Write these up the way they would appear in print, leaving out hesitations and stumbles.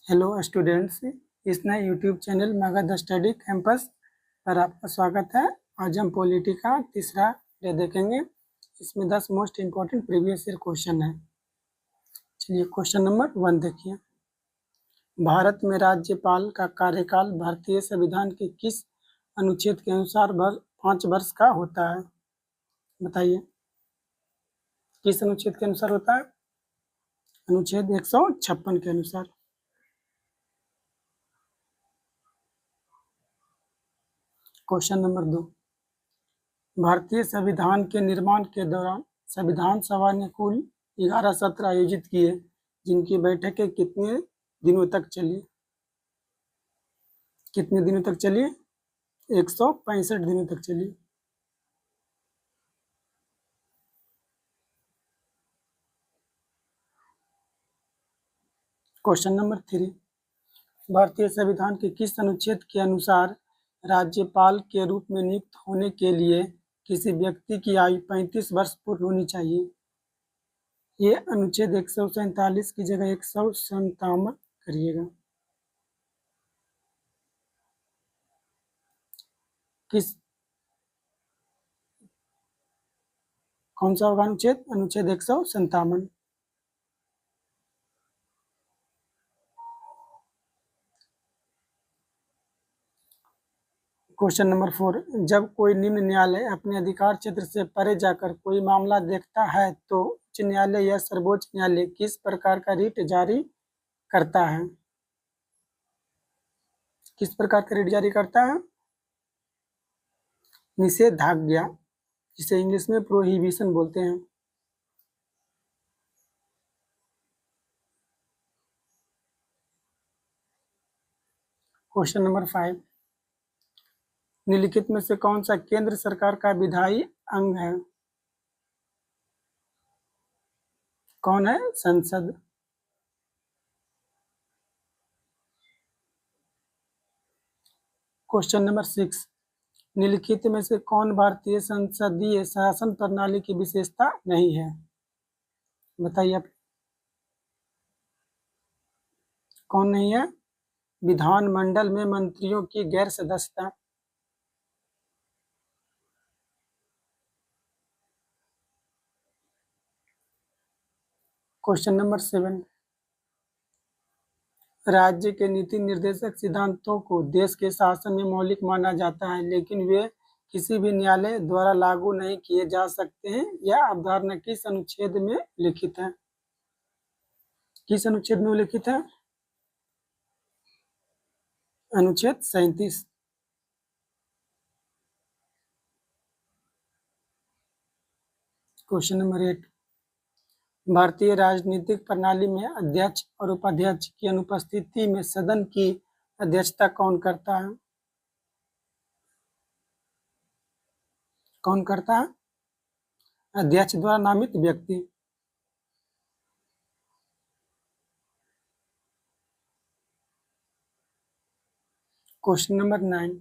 Hello students, इस नए YouTube channel Magadh study campus पर आपका स्वागत है। आज हम पॉलिटी का तीसरा डे देखेंगे। इसमें 10 most important previous year question है। चलिए क्वेश्चन नंबर 1 देखिए। भारत में राज्यपाल का कार्यकाल भारतीय संविधान के किस अनुच्छेद के अनुसार 5 वर्ष का होता है? बताइए, किस अनुच्छेद के अनुसार होता है? अनुच्छेद 156 के अनुसार। क्वेश्चन नंबर 2, भारतीय संविधान के निर्माण के दौरान संविधान सभा ने कुल 11 सत्र आयोजित किए, जिनकी बैठकें कितने दिनों तक चली? कितने दिनों तक चली? 165 दिनों तक चली। क्वेश्चन नंबर 3, भारतीय संविधान के किस अनुच्छेद के अनुसार राज्यपाल के रूप में नियुक्त होने के लिए किसी व्यक्ति की आयु 35 वर्ष पूर्ण होनी चाहिए? ये अनुच्छेद 147 की जगह 157 करिएगा। कौन सा होगा अनुच्छेद? अनुच्छेद 157। क्वेश्चन नंबर 4, जब कोई निम्न न्यायालय अपने अधिकार क्षेत्र से परे जाकर कोई मामला देखता है तो उच्च न्यायालय या सर्वोच्च न्यायालय किस प्रकार का रिट जारी करता है? किस प्रकार का रिट जारी करता है? निषेधाज्ञा, जिसे इंग्लिश में प्रोहिबिशन बोलते हैं। क्वेश्चन नंबर 5, निम्नलिखित में से कौन सा केंद्र सरकार का विधायी अंग है? कौन है? संसद। क्वेश्चन नंबर 6, निम्नलिखित में से कौन भारतीय संसदीय शासन प्रणाली की विशेषता नहीं है? बताइए आप, कौन नहीं है? विधानमंडल में मंत्रियों की गैर सदस्यता। क्वेश्चन नंबर 7, राज्य के नीति निर्देशक सिद्धांतों को देश के शासन में मौलिक माना जाता है, लेकिन वे किसी भी न्यायालय द्वारा लागू नहीं किए जा सकते हैं। यह अवधारणा किस अनुच्छेद में लिखित है? किस अनुच्छेद में लिखित है? अनुच्छेद 37। क्वेश्चन नंबर 8, भारतीय राजनीतिक प्रणाली में अध्यक्ष और उपाध्यक्ष की अनुपस्थिति में सदन की अध्यक्षता कौन करता है? कौन करता है? अध्यक्ष द्वारा नामित व्यक्ति। क्वेश्चन नंबर 9,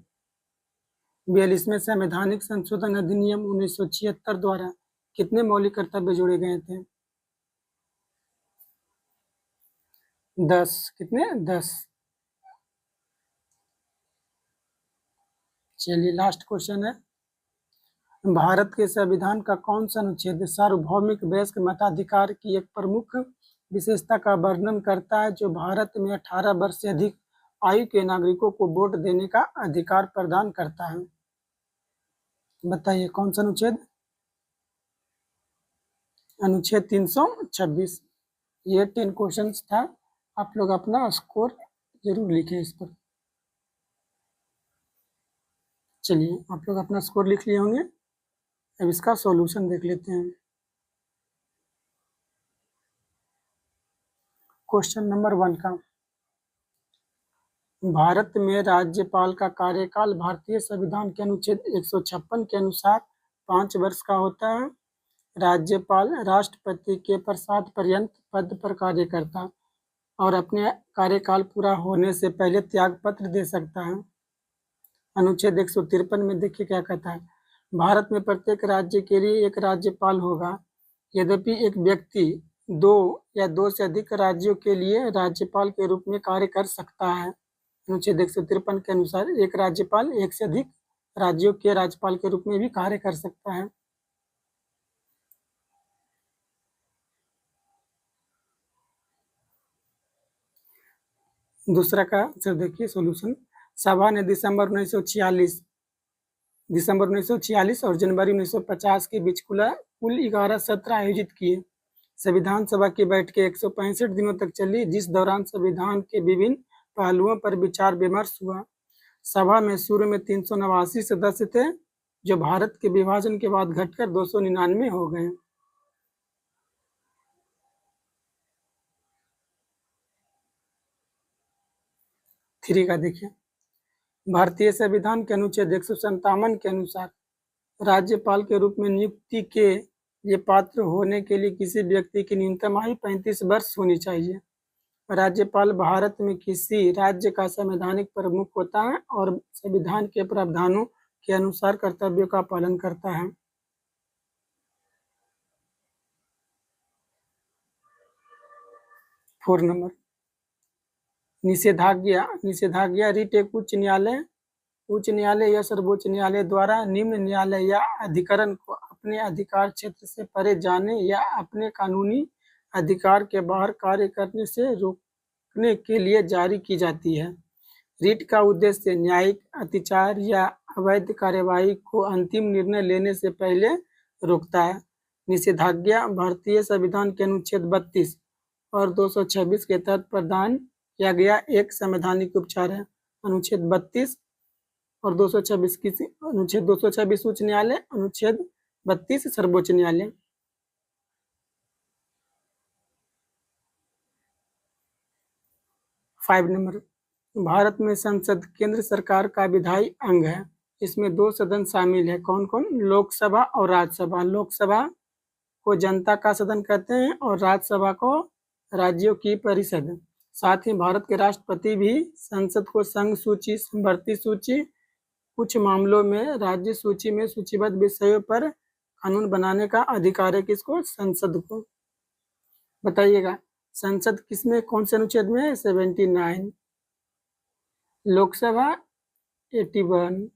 42वें संवैधानिक संशोधन अधिनियम 1976 द्वारा कितने मौलिक कर्तव्य जोड़े गए थे? 10। कितने? 10। चलिए लास्ट क्वेश्चन है, भारत के संविधान का कौन सा अनुच्छेद सार्वभौमिक वयस्क मताधिकार की एक प्रमुख विशेषता का वर्णन करता है, जो भारत में 18 वर्ष से अधिक आयु के नागरिकों को वोट देने का अधिकार प्रदान करता है? बताइए कौन सा अनुच्छेद? अनुच्छेद 326। ये 10 क्वेश्चन था। आप लोग अपना स्कोर जरूर लिखें इस पर। चलिए आप लोग अपना स्कोर लिख लिए होंगे, अब इसका सॉल्यूशन देख लेते हैं। क्वेश्चन नंबर 1 का, भारत में राज्यपाल का कार्यकाल भारतीय संविधान के अनुच्छेद 156 के अनुसार 5 वर्ष का होता है। राज्यपाल राष्ट्रपति के प्रसाद पर्यंत पद पर कार्य करता और अपने कार्यकाल पूरा होने से पहले त्यागपत्र दे सकता है। अनुच्छेद 153 में देखिए क्या कहता है, भारत में प्रत्येक राज्य के लिए एक राज्यपाल होगा। यद्यपि एक व्यक्ति दो या दो से अधिक राज्यों के लिए राज्यपाल के रूप में कार्य कर सकता है। अनुच्छेद 153 के अनुसार एक राज्यपाल एक से अधिक राज्यों के राज्यपाल के रूप में भी कार्य कर सकता है। दूसरा का आंसर देखिए सॉल्यूशन। सभा ने दिसंबर 1946 और जनवरी 1950 के बीच कुल 11 सत्र आयोजित किए। संविधान सभा की बैठकें 165 दिनों तक चली, जिस दौरान संविधान के विभिन्न पहलुओं पर विचार विमर्श हुआ। सभा में शुरू में 389 सदस्य थे, जो भारत के विभाजन के बाद घटकर 299 हो गए। थ्री का देखिए, भारतीय संविधान के अनुच्छेद 157 के अनुसार राज्यपाल के रूप में नियुक्ति के लिए पात्र होने के लिए किसी व्यक्ति की न्यूनतम आयु 35 वर्ष होनी चाहिए। राज्यपाल भारत में किसी राज्य का संवैधानिक प्रमुख होता है और संविधान के प्रावधानों के अनुसार कर्तव्यों का पालन करता है। फोर नंबर, निषेधाज्ञा रिट एक उच्च न्यायालय या सर्वोच्च न्यायालय द्वारा निम्न न्यायालय या अधिकरण को अपने अधिकार क्षेत्र से परे जाने या अपने कानूनी अधिकार के बाहर कार्य करने से रोकने के लिए जारी की जाती है। रिट का उद्देश्य न्यायिक अतिचार या अवैध कार्यवाही को अंतिम निर्णय लेने से पहले रोकता है। निषेधाज्ञा भारतीय संविधान के अनुच्छेद 32 और 226 के तहत प्रदान किया गया एक संवैधानिक उपचार है। अनुच्छेद 32 और 226 की अनुच्छेद 226 उच्च न्यायालय, अनुच्छेद 32 सर्वोच्च न्यायालय। फाइव नंबर, भारत में संसद केंद्र सरकार का विधायी अंग है। इसमें दो सदन शामिल है, कौन कौन? लोकसभा और राज्यसभा। लोकसभा को जनता का सदन कहते हैं और राज्यसभा को राज्यों की परिषद। साथ ही भारत के राष्ट्रपति भी संसद को संघ सूची, संवर्ती सूची, कुछ मामलों में राज्य सूची में सूचीबद्ध विषयों पर कानून बनाने का अधिकार है। किसको? संसद को। बताइएगा, संसद किसमें, कौन से अनुच्छेद में? 79, लोकसभा 81,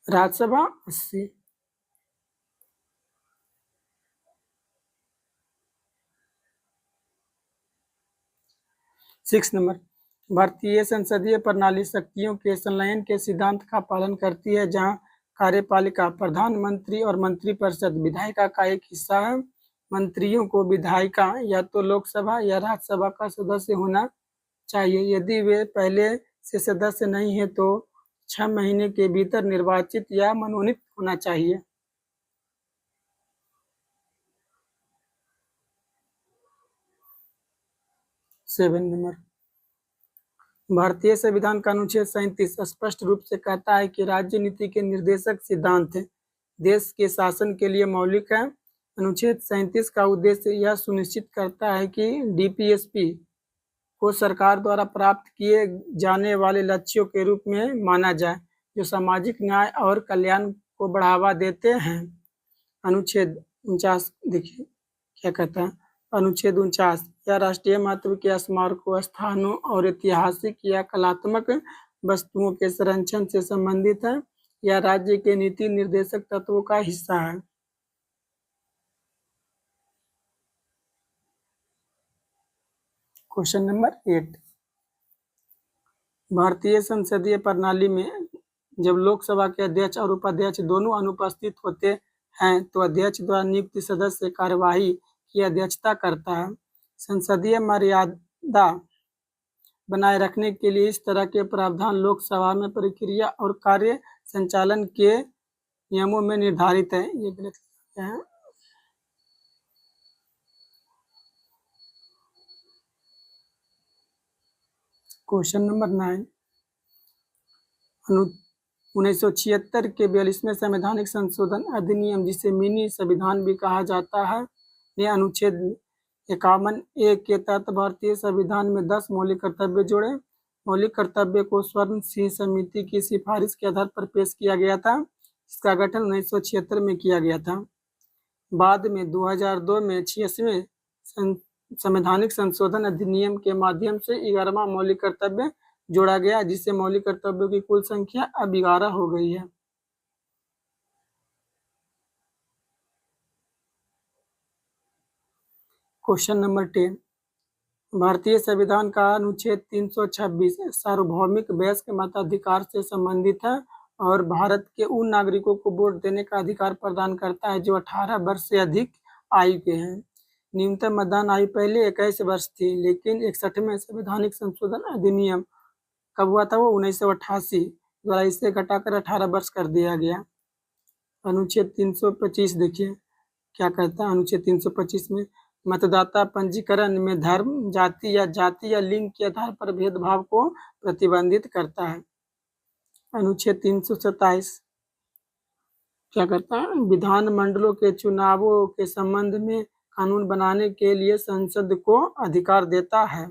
राज्यसभा 80। सिक्स नंबर, भारतीय संसदीय प्रणाली शक्तियों के संलयन के सिद्धांत का पालन करती है, जहां कार्यपालिका, प्रधानमंत्री और मंत्रिपरिषद विधायिका का एक हिस्सा है। मंत्रियों को विधायिका या तो लोकसभा या राज्यसभा का सदस्य होना चाहिए। यदि वे पहले से सदस्य नहीं है तो 6 महीने के भीतर निर्वाचित या मनोनीत होना चाहिए। सेवन नंबर, भारतीय संविधान का अनुच्छेद 37 स्पष्ट रूप से कहता है कि राज्य नीति के निर्देशक सिद्धांत देश के शासन के लिए मौलिक है। अनुच्छेद 37 का उद्देश्य यह सुनिश्चित करता है कि डीपीएसपी को सरकार द्वारा प्राप्त किए जाने वाले लक्ष्यों के रूप में माना जाए, जो सामाजिक न्याय और कल्याण को बढ़ावा देते हैं। अनुच्छेद 49 देखिए क्या कहता है। अनुच्छेद 49 या राष्ट्रीय महत्व के स्मारकों, स्थानों और ऐतिहासिक या कलात्मक वस्तुओं के संरक्षण से संबंधित है या राज्य के नीति निर्देशक तत्वों का हिस्सा है। क्वेश्चन नंबर 8, भारतीय संसदीय प्रणाली में जब लोकसभा के अध्यक्ष और उपाध्यक्ष दोनों अनुपस्थित होते हैं तो अध्यक्ष द्वारा नियुक्त सदस्य कार्यवाही की अध्यक्षता करता है। संसदीय मर्यादा बनाए रखने के लिए इस तरह के प्रावधान लोकसभा में प्रक्रिया और कार्य संचालन के नियमों में निर्धारित है। ये गलत है। क्वेश्चन नंबर 9, 1976 के 42वें संवैधानिक संशोधन अधिनियम, जिसे मिनी संविधान भी कहा जाता है, ने अनुच्छेद 51A के तहत भारतीय संविधान में 10 मौलिक कर्तव्य जोड़े। मौलिक कर्तव्य को स्वर्ण सिंह समिति की सिफारिश के आधार पर पेश किया गया था, जिसका गठन 1976 में किया गया था। बाद में 2002 में 86वें संवैधानिक संशोधन अधिनियम के माध्यम से 11वां मौलिक कर्तव्य जोड़ा गया, जिससे मौलिक कर्तव्यों की कुल संख्या अब 11 हो गई है। क्वेश्चन नंबर 10, भारतीय संविधान का अनुच्छेद 326 सार्वभौमिक वयस्क मताधिकार से संबंधित है और भारत के उन नागरिकों को वोट देने का अधिकार प्रदान करता है जो 18 वर्ष से अधिक आयु के हैं। न्यूनतम मतदान आयु पहले 21 वर्ष थी, लेकिन 61वें संवैधानिक संशोधन अधिनियम कब हुआ था? वो 1988 द्वारा इसे घटाकर 18 वर्ष कर दिया गया। अनुच्छेद 325 देखिए क्या कहता है। अनुच्छेद 325 में मतदाता पंजीकरण में धर्म, जाति या लिंग के आधार पर भेदभाव को प्रतिबंधित करता है। अनुच्छेद 327 क्या करता है? विधान मंडलों के चुनावों के संबंध में कानून बनाने के लिए संसद को अधिकार देता है।